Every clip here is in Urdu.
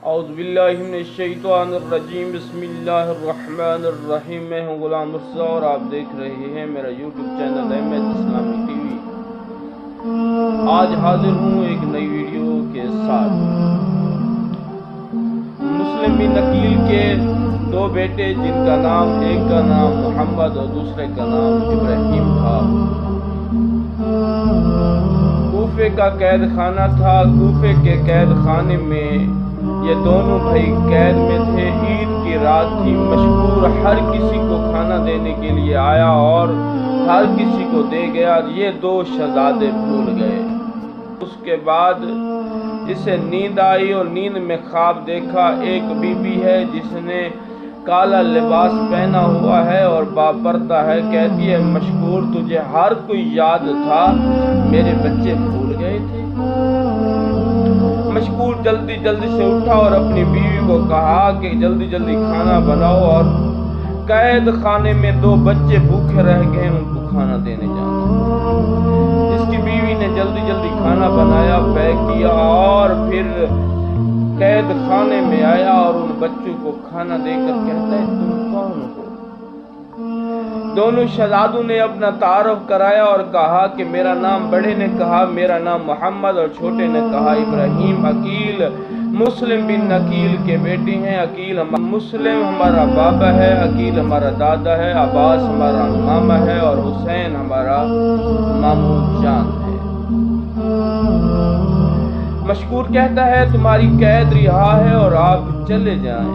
اعوذ باللہ من الشیطان الرجیم، بسم اللہ الرحمن الرحیم۔ میں ہوں غلام مرزا اور آپ دیکھ رہے ہیں میرا یوٹیوب چینل احمد اسلامی ٹی وی۔ آج حاضر ہوں ایک نئی ویڈیو کے ساتھ۔ مسلم بن عقیل کے دو بیٹے، جن کا نام ایک کا نام محمد اور دوسرے کا نام ابراہیم تھا، کوفے کا قید خانہ تھا۔ کوفے کے قید خانے میں یہ دونوں بھائی قید میں تھے۔ عید کی رات تھی، مشکور ہر کسی کو کھانا دینے کے لیے آیا اور ہر کسی کو دے گیا۔ یہ دو شہزادے بھول گئے۔ اس کے بعد اسے نیند آئی اور نیند میں خواب دیکھا۔ ایک بی بی ہے جس نے کالا لباس پہنا ہوا ہے اور باپردہ ہے۔ کہتی ہے، مشکور تجھے ہر کوئی یاد تھا، میرے بچے بھول گئے تھے۔ مشکور جلدی سے اٹھا اور اپنی بیوی کو کہا کہ جلدی کھانا بناؤ، اور قید خانے میں دو بچے بھوکے رہ گئے، ان کو کھانا دینے جانا۔ اس کی بیوی نے جلدی کھانا بنایا، پیک کیا اور پھر قید خانے میں آیا اور ان بچوں کو کھانا دے کر کہتا ہے، تم کون ہو؟ دونوں شہزادوں نے اپنا تعارف کرایا اور کہا کہ میرا نام، بڑے نے کہا میرا نام محمد اور چھوٹے نے کہا ابراہیم۔ عقیل مسلم بن عقیل کے بیٹے ہیں۔ عقیل مسلم ہمارا بابا ہے، عقیل ہمارا دادا ہے، عباس ہمارا ماما ہے اور حسین ہمارا ماموں جان ہے۔ مشکور کہتا ہے، تمہاری قید رہا ہے اور آپ چلے جائیں،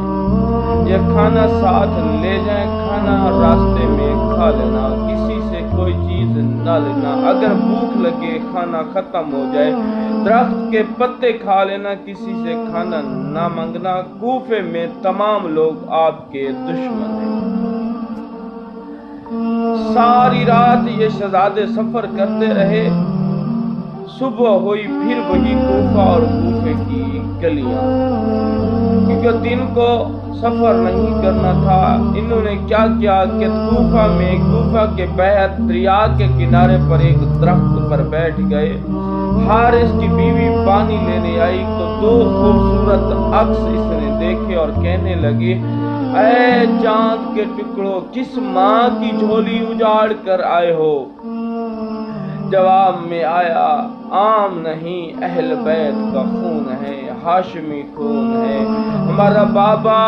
یہ کھانا ساتھ لے جائیں، کھانا راستے میں کھا لینا، کسی سے کوئی چیز نہ لینا، اگر بھوک لگے کھانا ختم ہو جائے درخت کے پتے کھا لینا، کسی سے کھانا نہ مانگنا، کوفے میں تمام لوگ آپ کے دشمن ہیں۔ ساری رات یہ شہزادے سفر کرتے رہے۔ صبح ہوئی، پھر وہی کوفہ اور کوفے کی گلیاں، کیونکہ دن کو سفر نہیں کرنا تھا۔ انہوں نے کیا کیا کہ کوفہ کے بحر دریا کے کنارے پر ایک درخت پر بیٹھ گئے۔ حارث کی بیوی پانی لینے آئی تو دو خوبصورت عکس اس نے دیکھے اور کہنے لگے، اے چاند کے ٹکڑوں، کس ماں کی جھولی اجاڑ کر آئے ہو؟ جواب میں آیا، عام نہیں، اہل بیت کا خون ہے، ہاشمی خون ہے، ہمارا بابا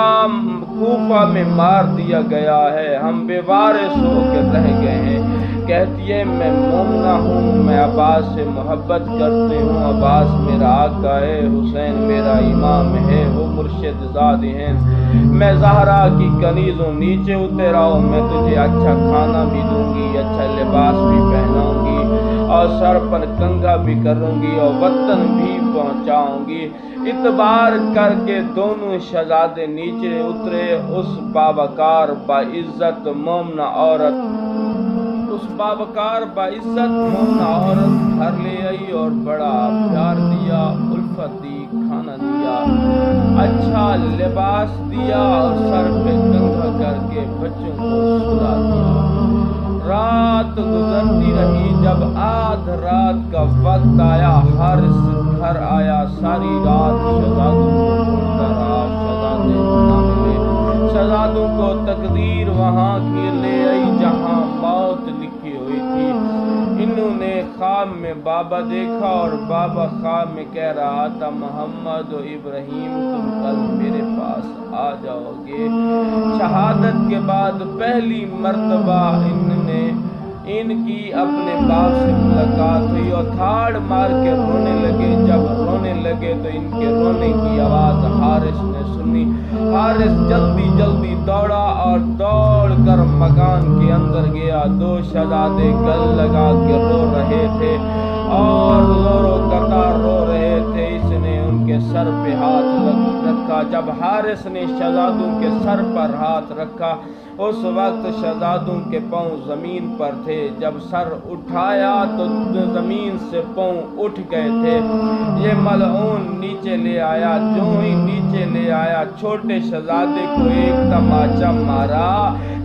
کوفہ میں مار دیا گیا ہے، ہم بے وارث ہو کے رہ گئے ہیں۔ کہتی ہے، میں مومنہ ہوں، میں عباس سے محبت کرتی ہوں، عباس میرا آقا ہے، حسین میرا امام ہے، وہ مرشد زاد ہیں، میں زہرا کی کنیز ہوں، نیچے اتر آؤ، میں تجھے اچھا کھانا بھی دوں گی، اچھا لباس بھی پہناؤں گی اور سر پر کنگھا بھی کروں گی اور وطن بھی پہنچاؤں گی۔ اعتبار کر کے دونوں شہزادے نیچے اترے۔ اس باوقار باعزت مومنہ عورت گھر لے آئی اور بڑا پیار دیا، الفت دی، کھانا دیا، اچھا لباس دیا اور سر پہ کنگھا کر کے بچوں کو سلا دیا۔ رات گزرتی رہی، جب آدھ رات کا وقت آیا، حارث گھر آیا، ساری رات شہزادوں کو ڈھونڈتا رہا، شہزادے نہ ملے۔ شہزادوں کو تقدیر وہاں کی لے آئی جہاں موت لکھی ہوئی تھی۔ انہوں نے خواب میں بابا دیکھا اور بابا خواب میں کہہ رہا تھا، محمد و ابراہیم تم کل میرے پاس آ جاؤ گے۔ شہادت کے بعد پہلی مرتبہ ان کی اپنے باپ سے ملاقات ہوئی اور تھاڑ مار کے رونے لگے۔ جب رونے لگے تو ان کے رونے کی آواز حارث نے سنی۔ حارث جلدی دوڑا اور دوڑ کر مکان کے اندر گیا۔ دو شہزادے گل لگا کے رو رہے تھے اور زوروں قطار رو رہے تھے۔ اس نے ان کے سر پہ ہاتھ رکھا۔ جب حارث نے شہزادوں کے سر پر ہاتھ رکھا، اس وقت شہزادوں کے پاؤں زمین پر تھے۔ جب سر اٹھایا تو زمین سے پاؤں اٹھ گئے تھے۔ یہ ملعون نیچے لے آیا۔ جو ہی نیچے لے آیا، چھوٹے شہزادے کو ایک تماچا مارا۔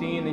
3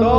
2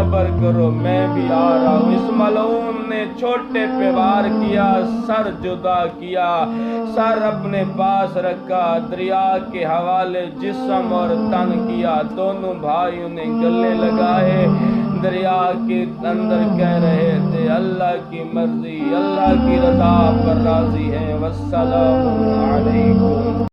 صبر کرو میں بھی آ رہا ہوں۔ اس ملعون نے چھوٹے پہ وار کیا، سر جدا کیا، سر اپنے پاس رکھا، دریا کے حوالے جسم اور تن کیا، دونوں بھائیوں نے گلے لگائے، دریا کے اندر کہہ رہے تھے اللہ کی مرضی، اللہ کی رضا پر راضی ہیں۔ والسلام علیکم۔